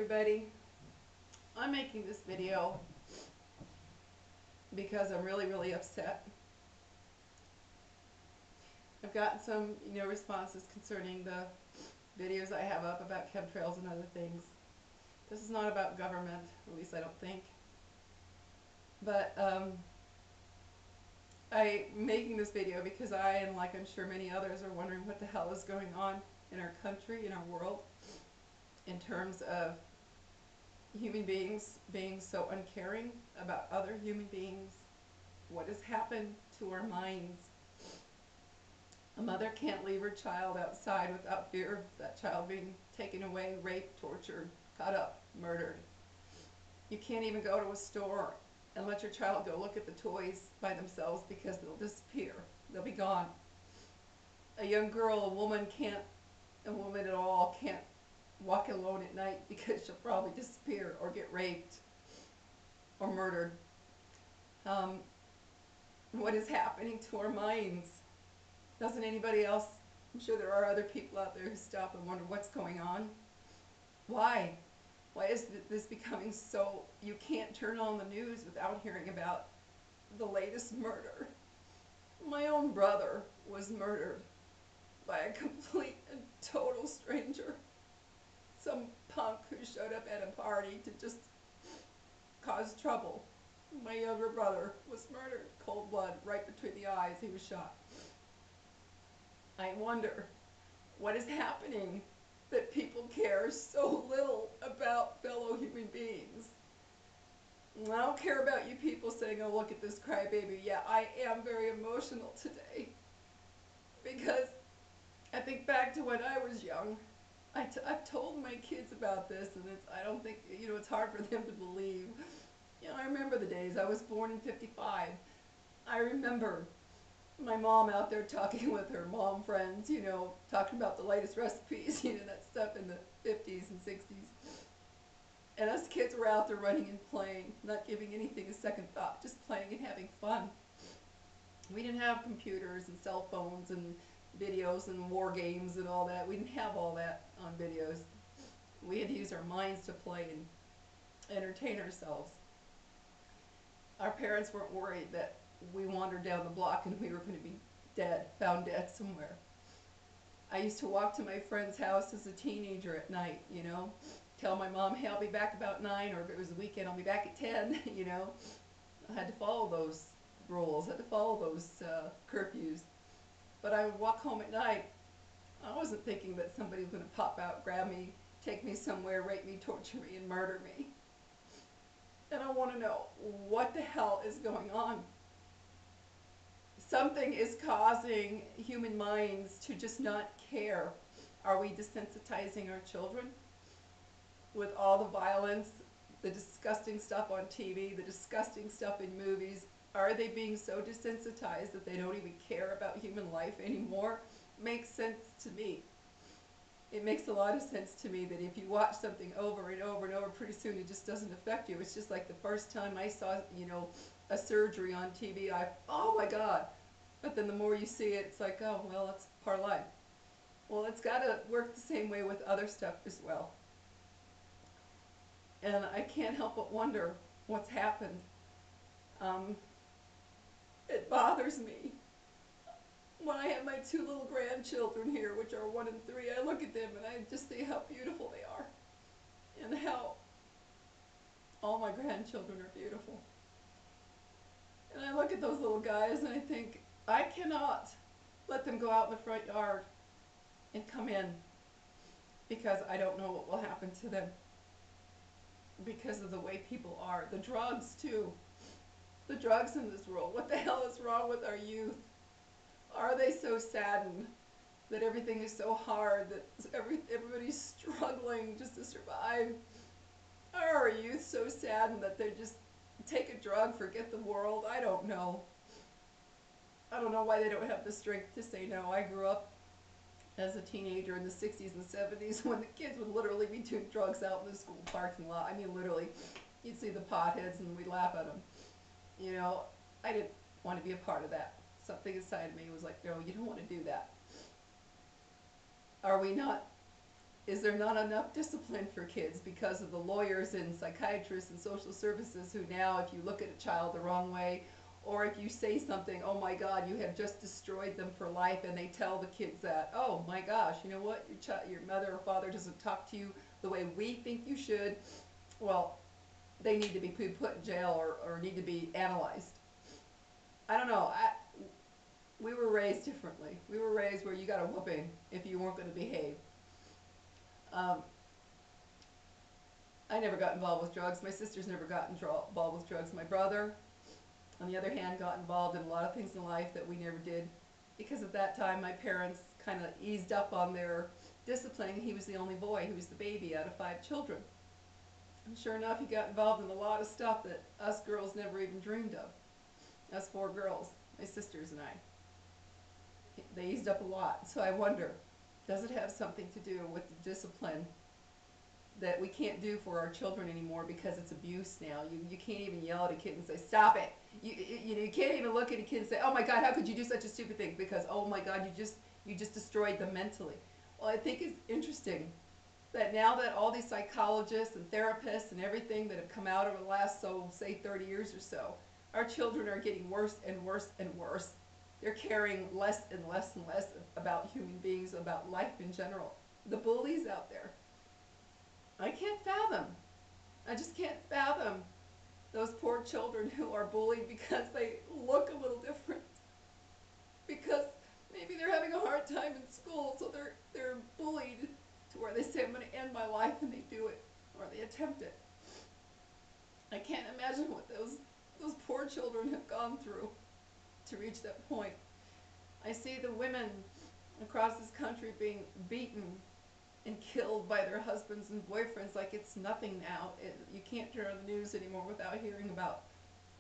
everybody. I'm making this video because I'm really upset. I've gotten some, responses concerning the videos I have up about chemtrails and other things. This is not about government, at least I don't think. But I'm making this video because I, and like I'm sure many others, are wondering what the hell is going on in our country, in our world, in terms of human beings being so uncaring about other human beings. What has happened to our minds? A mother can't leave her child outside without fear of that child being taken away, raped, tortured, cut up, murdered. You can't even go to a store and let your child go look at the toys by themselves because they'll disappear. They'll be gone. A young girl, a woman at all can't walk alone at night because she'll probably disappear or get raped or murdered. What is happening to our minds? Doesn't anybody else, I'm sure there are other people out there who stop and wonder what's going on. Why? Why is this becoming so, you can't turn on the news without hearing about the latest murder? My own brother was murdered by a complete and total stranger. Some punk who showed up at a party to just cause trouble. My younger brother was murdered, cold blood, right between the eyes. He was shot. I wonder what is happening that people care so little about fellow human beings. I don't care about you people saying, oh, look at this crybaby. Yeah, I am very emotional today because I think back to when I was young. I've told my kids about this, and I don't think, it's hard for them to believe. I remember the days. I was born in 55. I remember my mom out there talking with her mom friends, talking about the latest recipes, that stuff in the 50s and 60s. And us kids were out there running and playing, not giving anything a second thought, just playing and having fun. We didn't have computers and cell phones and videos and war games and all that. We didn't have all that on videos. We had to use our minds to play and entertain ourselves. Our parents weren't worried that we wandered down the block and we were going to be dead, found dead somewhere. I used to walk to my friend's house as a teenager at night, tell my mom, hey, I'll be back about 9, or if it was the weekend, I'll be back at 10, I had to follow those rules, I had to follow those curfews. But I would walk home at night. I wasn't thinking that somebody was going to pop out, grab me, take me somewhere, rape me, torture me, and murder me. And I want to know what the hell is going on. Something is causing human minds to just not care. Are we desensitizing our children with all the violence, the disgusting stuff on TV, the disgusting stuff in movies? Are they being so desensitized that they don't even care about human life anymore? Makes sense to me. It makes a lot of sense to me that if you watch something over and over and over, pretty soon it just doesn't affect you. It's just like the first time I saw, a surgery on TV, oh my God. But then the more you see it, it's like, oh, well, that's part of life. Well, it's got to work the same way with other stuff as well. And I can't help but wonder what's happened. It bothers me. When I have my 2 little grandchildren here, which are 1 and 3, I look at them and I just see how beautiful they are. And how all my grandchildren are beautiful. And I look at those little guys and I think, I cannot let them go out in the front yard and come in because I don't know what will happen to them because of the way people are. The drugs too. The drugs in this world. What the hell is wrong with our youth? Are they so saddened that everything is so hard, that everybody's struggling just to survive? Are our youth so saddened that they just take a drug, forget the world? I don't know. I don't know why they don't have the strength to say no. I grew up as a teenager in the 60s and 70s when the kids would literally be doing drugs out in the school parking lot. I mean, literally, you'd see the potheads and we'd laugh at them. I didn't want to be a part of that. Something inside of me was like, no, you don't want to do that. Are we not Is there not enough discipline for kids because of the lawyers and psychiatrists and social services who now, if you look at a child the wrong way, or if you say something, oh my God, you have just destroyed them for life, and they tell the kids that, oh my gosh, you know what, your mother or father doesn't talk to you the way we think you should, well, they need to be put in jail or need to be analyzed. I don't know. We were raised differently. We were raised where you got a whooping if you weren't going to behave. Um, I never got involved with drugs. My sisters never got involved with drugs. My brother, on the other hand, got involved in a lot of things in life that we never did because at that time my parents kind of eased up on their disciplining. He was the only boy. He was the baby out of 5 children. And sure enough, he got involved in a lot of stuff that us girls never even dreamed of. Us 4 girls, my sisters and I. They eased up a lot. So I wonder, does it have something to do with the discipline that we can't do for our children anymore because it's abuse now? You can't even yell at a kid and say, stop it. You can't even look at a kid and say, oh my God, how could you do such a stupid thing? Because, oh my God, you just destroyed them mentally. Well, I think it's interesting that now that all these psychologists and therapists and everything that have come out over the last, so say 30 years or so, our children are getting worse and worse and worse. They're caring less and less and less about human beings, about life in general. The bullies out there, I can't fathom. I just can't fathom those poor children who are bullied because they look a little different. Because maybe they're having a hard time in school, so they're bullied to where they say, I'm going to end my life, and they do it, or they attempt it. I can't imagine what those poor children have gone through to reach that point. I see the women across this country being beaten and killed by their husbands and boyfriends like it's nothing now. You can't turn on the news anymore without hearing about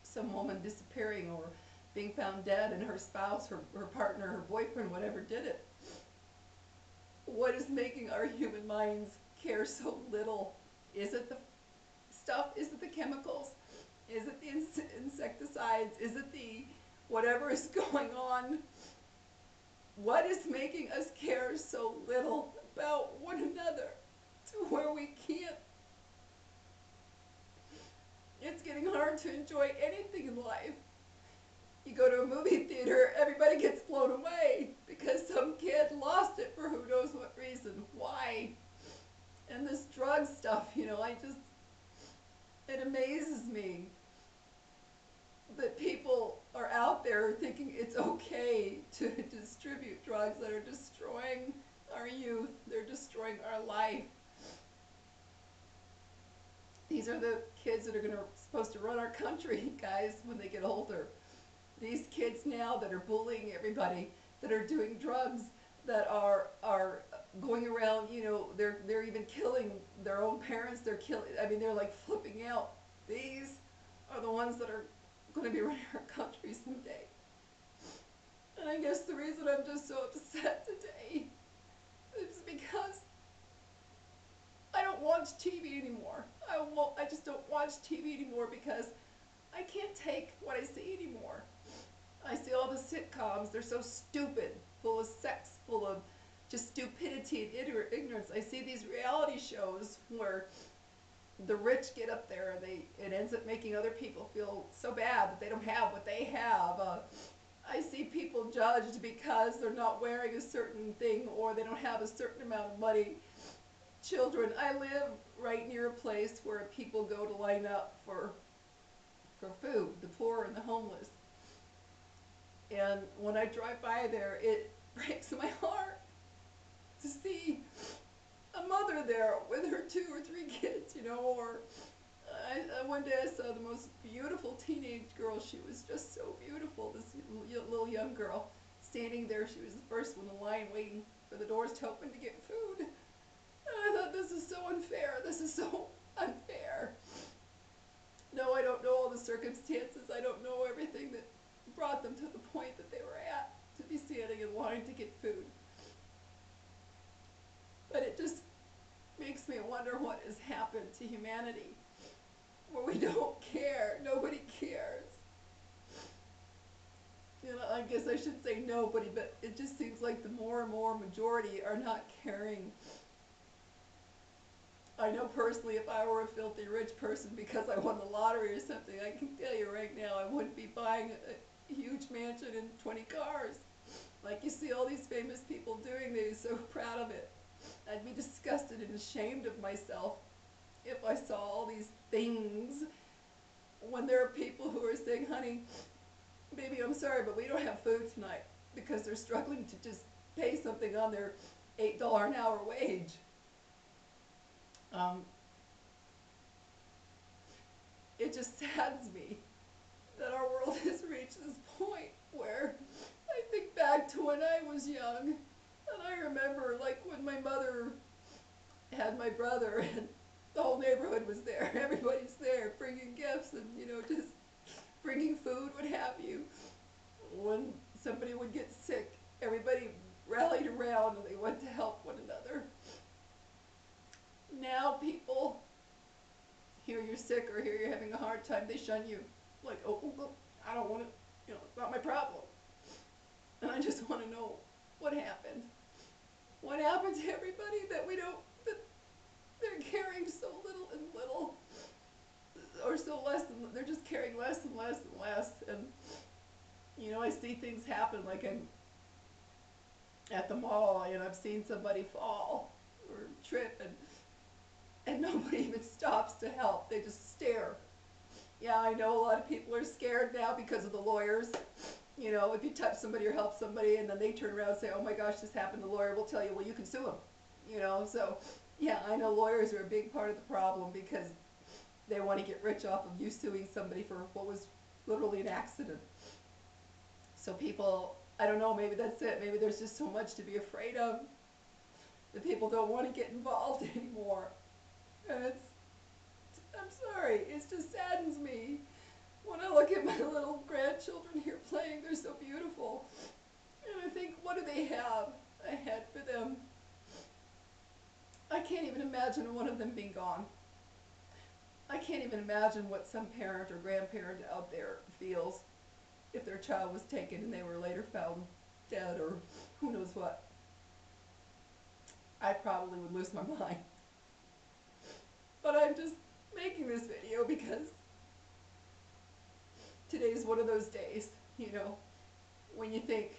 some woman disappearing or being found dead and her spouse, her partner, her boyfriend, whatever did it. What is making our human minds care so little? Is it the stuff? Is it the chemicals? Is it the insecticides? Is it the whatever is going on? What is making us care so little about one another to where we can't? It's getting hard to enjoy anything in life. You go to a movie theater, everybody gets blown away because some kid lost it for who knows what reason. Why? And this drug stuff, it amazes me that people are out there thinking it's okay to distribute drugs that are destroying our youth. They're destroying our life. These are the kids that are supposed to run our country, guys, when they get older. These kids now that are bullying everybody, that are doing drugs, that are going around, they're even killing their own parents. They're like flipping out. These are the ones that are going to be running our country someday. And I guess the reason I'm just so upset today is because I don't watch TV anymore. I just don't watch TV anymore because I can't take what I see anymore. I see all the sitcoms, they're so stupid, full of sex, full of just stupidity and ignorance. I see these reality shows where the rich get up there and it ends up making other people feel so bad that they don't have what they have. I see people judged because they're not wearing a certain thing or they don't have a certain amount of money. Children, I live right near a place where people go to line up for food, the poor and the homeless. And when I drive by there, it breaks my heart to see a mother there with her 2 or 3 kids, or one day I saw the most beautiful teenage girl. She was just so beautiful, this little young girl, standing there. She was the first one in line waiting for the doors to open to get food. And I thought, this is so unfair. This is so unfair. No, I don't know all the circumstances. I don't know everything that brought them to the point that they were at, to be standing in line to get food. But it just makes me wonder what has happened to humanity, where we don't care. Nobody cares. I guess I should say nobody, but it just seems like the more and more majority are not caring I know personally if I were a filthy rich person because I won the lottery or something, I can tell you right now I wouldn't be buying a huge mansion and 20 cars. Like you see all these famous people doing, they're so proud of it. I'd be disgusted and ashamed of myself if I saw all these things when there are people who are saying, honey, baby, I'm sorry, but we don't have food tonight because they're struggling to just pay something on their $8 an hour wage. Um, it just saddens me that our world has reached this point where I think back to when I was young, and I remember like when my mother had my brother and the whole neighborhood was there. Everybody's there bringing gifts and, just bringing food, what have you. When somebody would get sick, everybody rallied around and they went to help one another. Now people hear you're sick or hear you're having a hard time, they shun you. Like, oh, I don't want to, it's not my problem. And I just want to know what happened. What happened to everybody that that they're caring so little and little, or so less than, they're just caring less and less and less. And, I see things happen like I'm at the mall and I've seen somebody fall or trip and nobody even stops to help. They just stare. Yeah, I know a lot of people are scared now because of the lawyers. If you touch somebody or help somebody and then they turn around and say, oh my gosh, this happened, the lawyer will tell you, well, you can sue him. So yeah, I know lawyers are a big part of the problem because they want to get rich off of you suing somebody for what was literally an accident. So people, I don't know, maybe that's it. Maybe there's just so much to be afraid of that people don't want to get involved anymore. And I'm sorry, it just saddens me when I look at my little grandchildren here playing. They're so beautiful. And I think, what do they have ahead for them? I can't even imagine one of them being gone. I can't even imagine what some parent or grandparent out there feels if their child was taken and they were later found dead or who knows what. I probably would lose my mind. But I'm just making this video because today's one of those days, when you think,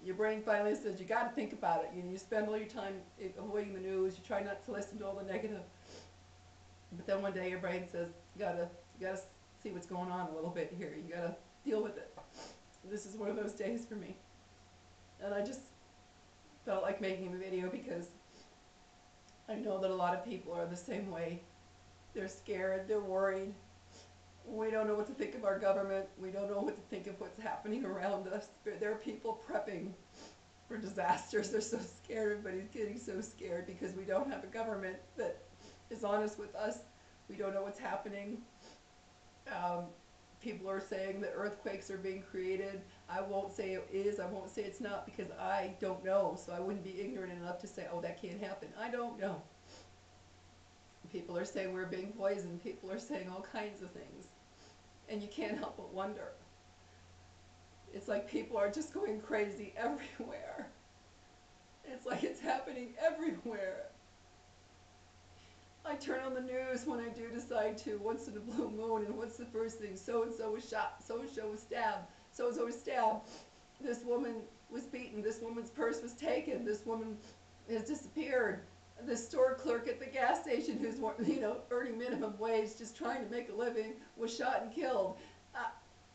your brain finally says you got to think about it. You spend all your time avoiding the news. You try not to listen to all the negative. But then one day your brain says you gotta see what's going on a little bit here. You gotta deal with it. This is one of those days for me, and I just felt like making the video because I know that a lot of people are the same way. They're scared. They're worried. We don't know what to think of our government. We don't know what to think of what's happening around us. There are people prepping for disasters. They're so scared. Everybody's getting so scared because we don't have a government that is honest with us. We don't know what's happening. People are saying that earthquakes are being created. I won't say it is. I won't say it's not because I don't know. So I wouldn't be ignorant enough to say, oh, that can't happen. I don't know. People are saying we're being poisoned. People are saying all kinds of things. And you can't help but wonder. It's like people are just going crazy everywhere. It's like it's happening everywhere. I turn on the news when I do decide to, once in a blue moon, and what's the first thing? So-and-so was shot, so-and-so was stabbed, so-and-so was stabbed. This woman was beaten, this woman's purse was taken, this woman has disappeared. The store clerk at the gas station who's, earning minimum wage, just trying to make a living, was shot and killed.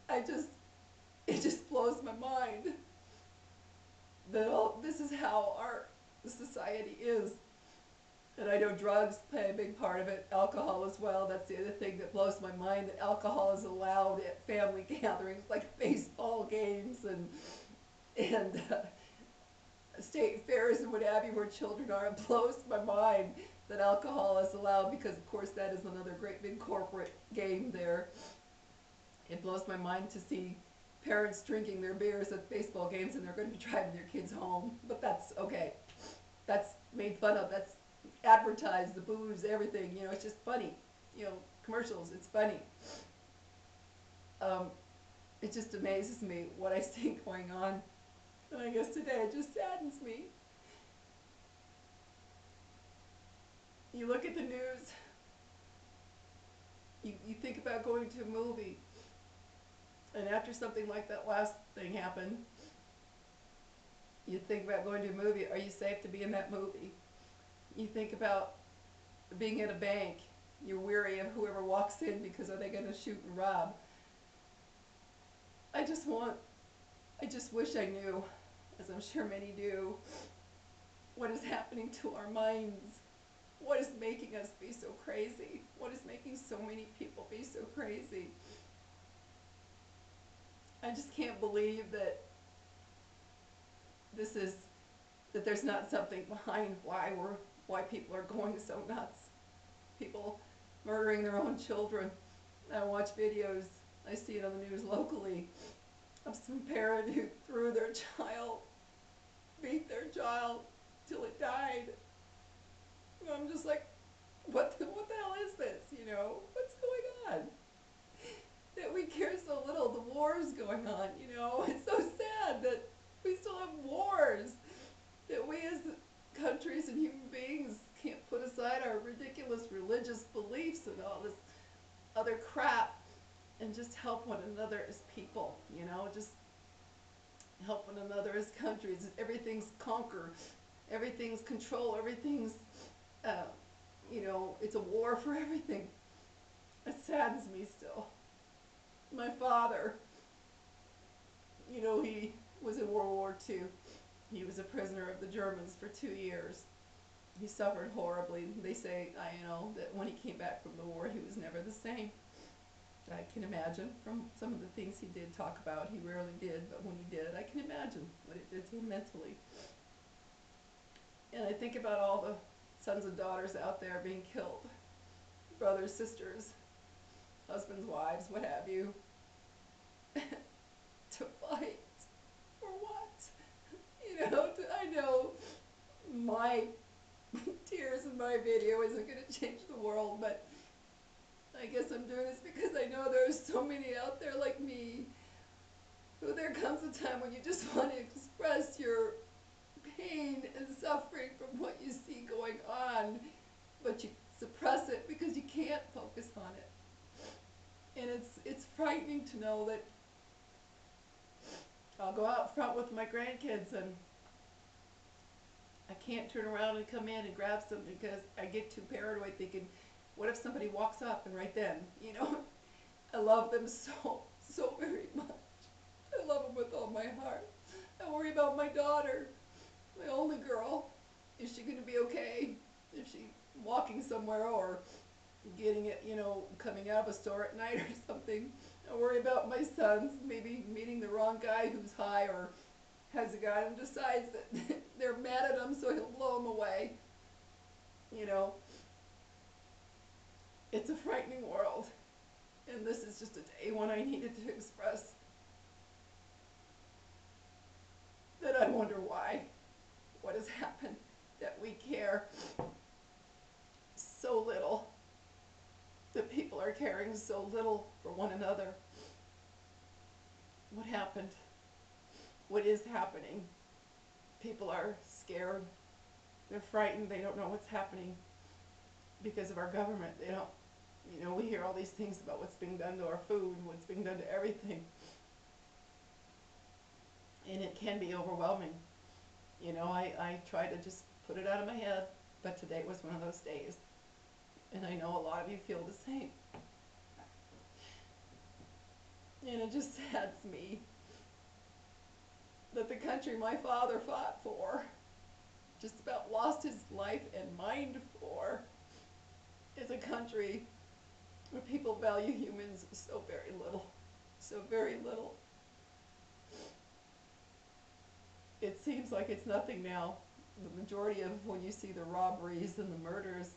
It just blows my mind that this is how our society is. And I know drugs play a big part of it, alcohol as well. That's the other thing that blows my mind, that alcohol is allowed at family gatherings like baseball games and state fairs and what have you where children are. It blows my mind that alcohol is allowed because, of course, that is another great big corporate game there. It blows my mind to see parents drinking their beers at baseball games and they're going to be driving their kids home. But that's okay. That's made fun of. That's advertised, the booze, everything. It's just funny. Commercials, it's funny. It just amazes me what I see going on. And I guess today it just saddens me. You look at the news, you think about going to a movie, and after something like that last thing happened, you think about going to a movie. Are you safe to be in that movie? You think about being at a bank. You're weary of whoever walks in because are they going to shoot and rob? I just want, I just wish I knew, as I'm sure many do, what is happening to our minds. What is making us be so crazy? What is making so many people be so crazy? I just can't believe that this is, that there's not something behind why people are going so nuts. People murdering their own children. I watch videos, I see it on the news locally, of some parent who threw their child, beat their child till it died. And I'm just like, what the hell is this, you know? What's going on? That we care so little, the wars going on, you know? It's so sad that we still have wars, that we as countries and human beings can't put aside our ridiculous religious beliefs and all this other crap and just help one another as people, you know? Just help one another as countries. Everything's conquer, everything's control, everything's, uh, you know, it's a war for everything. It saddens me still. My father, you know, he was in World War II. He was a prisoner of the Germans for 2 years. He suffered horribly. They say, you know, that when he came back from the war, he was never the same. I can imagine from some of the things he did talk about. He rarely did, but when he did, I can imagine what it did to him mentally. And I think about all the sons and daughters out there being killed, brothers, sisters, husbands, wives, what have you, to fight for what? You know, I know my tears in my video isn't going to change the world, but I guess I'm doing this because I know there's so many out there like me who there comes a time when you just want to express your pain and suffering from what you see going on, but you suppress it because you can't focus on it. And it's frightening to know that I'll go out front with my grandkids and I can't turn around and come in and grab something because I get too paranoid thinking, what if somebody walks up and right then, you know? I love them so very much. I love them with all my heart. I worry about my daughter, my only girl. Is she going to be okay? Is she walking somewhere or getting it, you know, coming out of a store at night or something? I worry about my sons maybe meeting the wrong guy who's high or has a gun and decides that they're mad at him so he'll blow them away. You know, it's a frightening world. And this is just a day when I needed to express that I wonder why, what has happened, that we care so little, that people are caring so little for one another. What happened? What is happening? People are scared. They're frightened. They don't know what's happening because of our government. They don't, you know, we hear all these things about what's being done to our food, what's being done to everything. And it can be overwhelming. You know, I try to just put it out of my head, but today was one of those days. And I know a lot of you feel the same. And it just saddens me that the country my father fought for, just about lost his life and mind for, is a country where people value humans so very little. So very little. It seems like it's nothing now. The majority of when you see the robberies and the murders,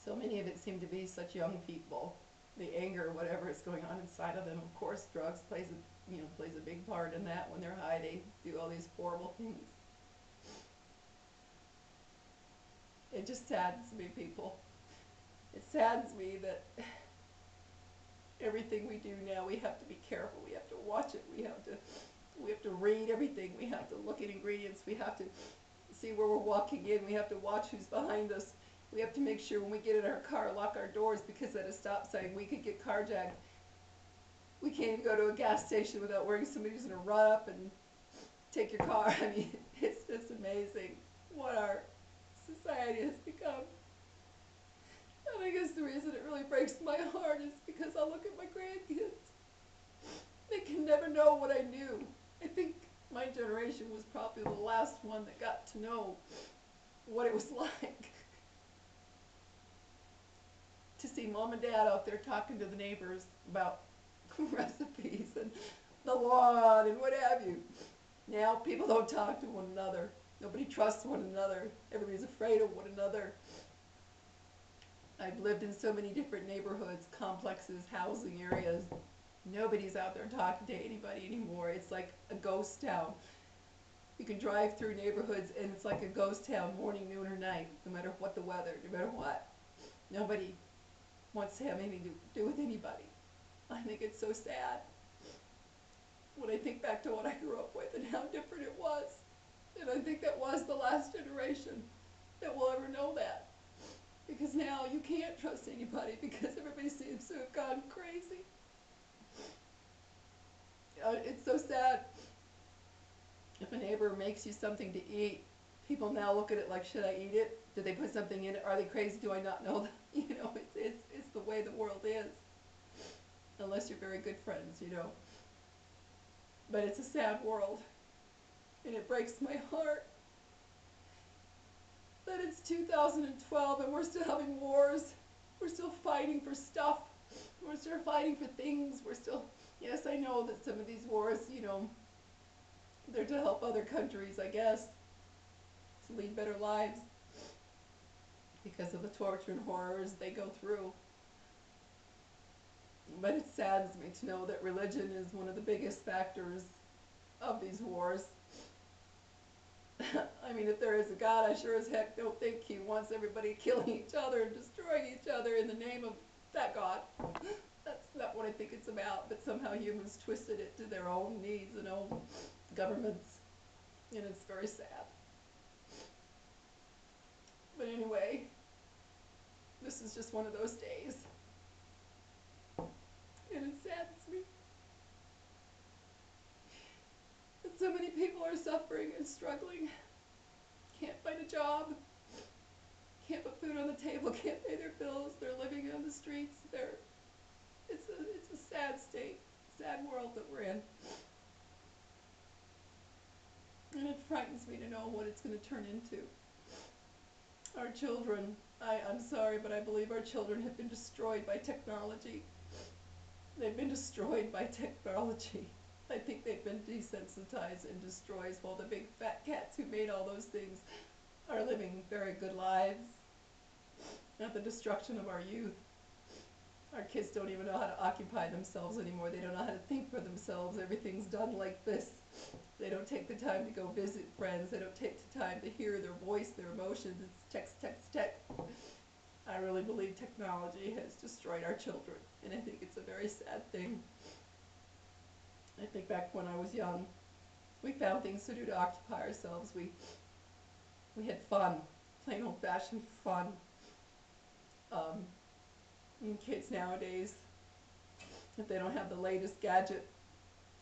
so many of it seem to be such young people. The anger, whatever is going on inside of them. Of course, drugs plays a big part in that. When they're high, they do all these horrible things. It just saddens me, people. It saddens me that everything we do now, we have to be careful. We have to watch it. We have to read everything. We have to look at ingredients. We have to see where we're walking in. We have to watch who's behind us. We have to make sure when we get in our car, lock our doors, because at a stop sign we could get carjacked. We can't even go to a gas station without worrying somebody's gonna run up and take your car. I mean, it's just amazing what our society has become. And I guess the reason it really breaks my heart is because I look at my grandkids. They can never know what I knew. I think my generation was probably the last one that got to know what it was like to see mom and dad out there talking to the neighbors about recipes and the lawn and what have you. Now people don't talk to one another. Nobody trusts one another. Everybody's afraid of one another. I've lived in so many different neighborhoods, complexes, housing areas. Nobody's out there talking to anybody anymore. It's like a ghost town. You can drive through neighborhoods and it's like a ghost town, morning, noon, or night, no matter what the weather, no matter what. Nobody wants to have anything to do with anybody. I think it's so sad when I think back to what I grew up with and how different it was. And I think that was the last generation that will ever know that. Because now you can't trust anybody because everybody seems to have gone crazy. It's so sad. If a neighbor makes you something to eat, people now look at it like, should I eat it? Did they put something in it? Are they crazy? Do I not know that? You know, it's the way the world is. Unless you're very good friends, you know. But it's a sad world. And it breaks my heart that it's 2012 and we're still having wars. We're still fighting for stuff. We're still fighting for things. We're still, yes, I know that some of these wars, you know, they're to help other countries, I guess, to lead better lives because of the torture and horrors they go through. But it saddens me to know that religion is one of the biggest factors of these wars. I mean, if there is a God, I sure as heck don't think he wants everybody killing each other and destroying each other in the name of that God. That's not what I think it's about, but somehow humans twisted it to their own needs and own governments, and it's very sad. But anyway, this is just one of those days, and it saddens me that so many people are suffering and struggling, can't find a job, can't put food on the table, can't pay their bills, they're living on the streets, it's a sad state, sad world that we're in. And it frightens me to know what it's going to turn into. Our children, I'm sorry, but I believe our children have been destroyed by technology. They've been destroyed by technology. I think they've been desensitized and destroyed while the big fat cats who made all those things are living very good lives at the destruction of our youth. Our kids don't even know how to occupy themselves anymore. They don't know how to think for themselves. Everything's done like this. They don't take the time to go visit friends. They don't take the time to hear their voice, their emotions. It's text, text, text. I really believe technology has destroyed our children, and I think it's a very sad thing. I think back when I was young, we found things to do to occupy ourselves. We had fun, plain old-fashioned fun. And kids nowadays, if they don't have the latest gadget,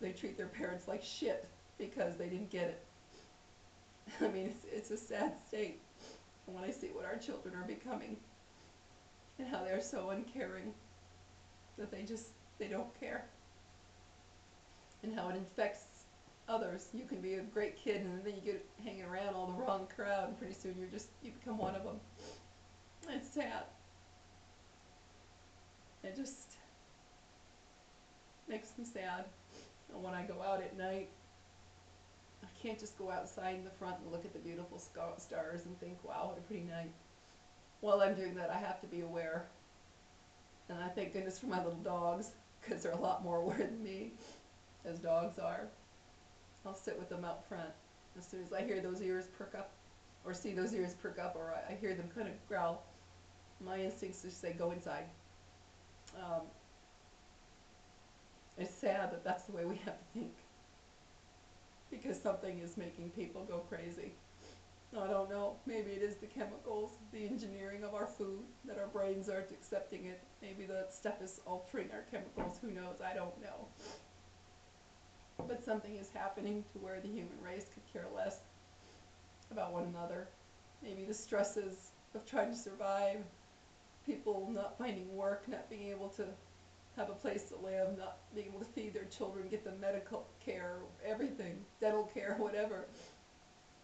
they treat their parents like shit because they didn't get it. I mean, it's a sad state when I see what our children are becoming and how they're so uncaring that they don't care, and how it infects others. You can be a great kid and then you get hanging around all the wrong crowd and pretty soon you become one of them. It's sad. It just makes me sad. And when I go out at night, I can't just go outside in the front and look at the beautiful stars and think, wow, what a pretty night. While I'm doing that, I have to be aware. And I thank goodness for my little dogs, because they're a lot more aware than me, as dogs are. I'll sit with them out front. As soon as I hear those ears perk up, or see those ears perk up, or I hear them kind of growl, my instincts just say, go inside. It's sad that that's the way we have to think, because something is making people go crazy. I don't know. Maybe it is the chemicals, the engineering of our food, that our brains aren't accepting it. Maybe that stuff is altering our chemicals. Who knows? I don't know. But something is happening to where the human race could care less about one another. Maybe the stresses of trying to survive, people not finding work, not being able to have a place to live, not being able to feed their children, get them medical care, everything, dental care, whatever.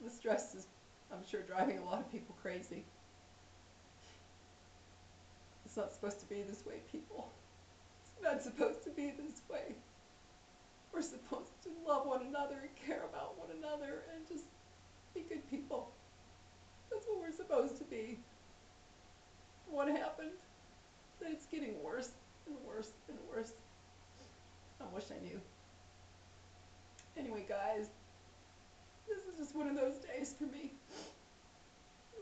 The stress is, I'm sure, driving a lot of people crazy. It's not supposed to be this way, people. It's not supposed to be this way. We're supposed to love one another and care about one another and just be good people. That's what we're supposed to be. What happened? That it's getting worse and worse and worse. I wish I knew. Anyway, guys, this is just one of those days for me.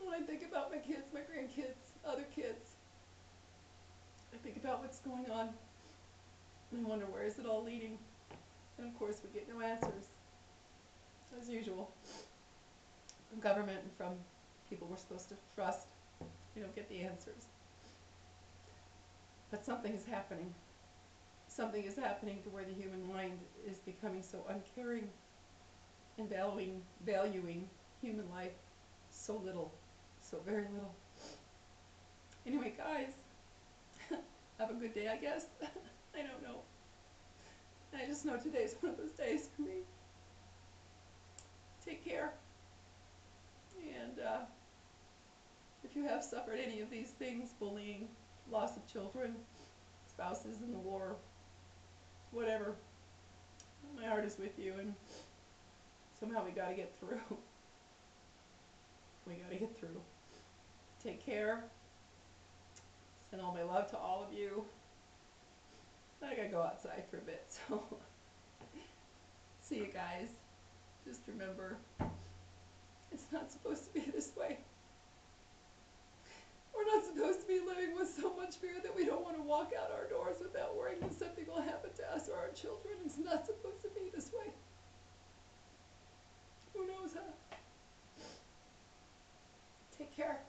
When I think about my kids, my grandkids, other kids, I think about what's going on and I wonder where is it all leading. And of course we get no answers, as usual, from government and from people we're supposed to trust. We don't get the answers. But something is happening. Something is happening to where the human mind is becoming so uncaring and valuing human life so little, so very little. Anyway, guys, have a good day, I guess. I don't know. I just know today's one of those days for me. Take care. And if you have suffered any of these things, bullying, loss of children, spouses in the war, whatever, my heart is with you, and somehow we got to get through. We got to get through. Take care. Send all my love to all of you. I gotta go outside for a bit, so see you guys. Just remember, it's not supposed to be this way. We're not supposed to be living with so much fear that we don't want to walk out our doors without worrying that something will happen to us or our children. It's not supposed to be this way. Who knows, huh? Take care.